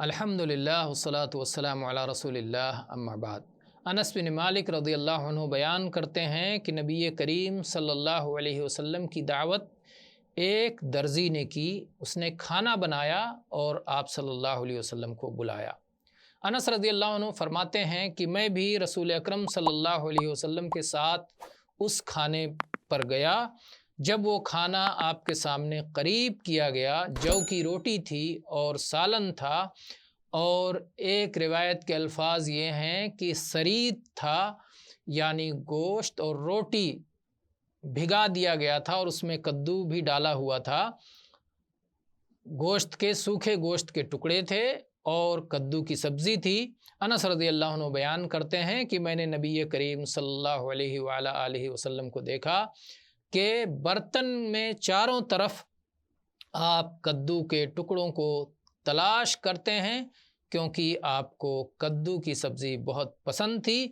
الحمدللہ والصلاة والسلام علی رسول اللہ اما بعد۔ انس بن مالک رضی اللہ عنہ بیان کرتے ہیں کہ نبی کریم صلی اللہ علیہ وسلم کی دعوت ایک درزی نے کی، اس نے کھانا بنایا اور آپ صلی اللہ علیہ وسلم کو بلایا۔ انس رضی اللہ عنہ فرماتے ہیں کہ میں بھی رسول اکرم صلی اللہ علیہ وسلم کے ساتھ اس کھانے پر گیا۔ جب وہ کھانا آپ کے سامنے قریب کیا گیا، جو کی روٹی تھی اور سالن تھا، اور ایک روایت کے الفاظ یہ ہیں کہ سرید تھا، یعنی گوشت اور روٹی بھگا دیا گیا تھا اور اس میں کدو بھی ڈالا ہوا تھا۔ گوشت کے سوکھے گوشت کے ٹکڑے تھے اور کدو کی سبزی تھی۔ انس رضی اللہ عنہ بیان کرتے ہیں کہ میں نے نبی کریم صلی اللہ علیہ وآلہ وسلم کو دیکھا کہ برتن میں چاروں طرف آپ کدو کے ٹکڑوں کو تلاش کرتے ہیں، کیونکہ آپ کو کدو کی سبزی بہت پسند تھی۔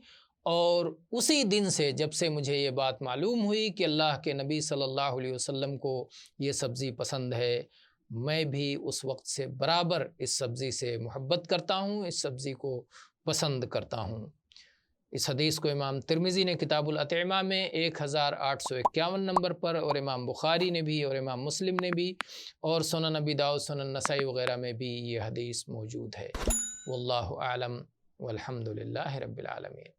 اور اسی دن سے، جب سے مجھے یہ بات معلوم ہوئی کہ اللہ کے نبی صلی اللہ علیہ وسلم کو یہ سبزی پسند ہے، میں بھی اس وقت سے برابر اس سبزی سے محبت کرتا ہوں، اس سبزی کو پسند کرتا ہوں۔ اس حدیث کو امام ترمذی نے کتاب الاطعمہ میں 1851 نمبر پر، اور امام بخاری نے بھی، اور امام مسلم نے بھی، اور سنن ابی داؤد، سنن نسائی وغیرہ میں بھی یہ حدیث موجود ہے۔ واللہ اعلم والحمد للہ رب العالمین۔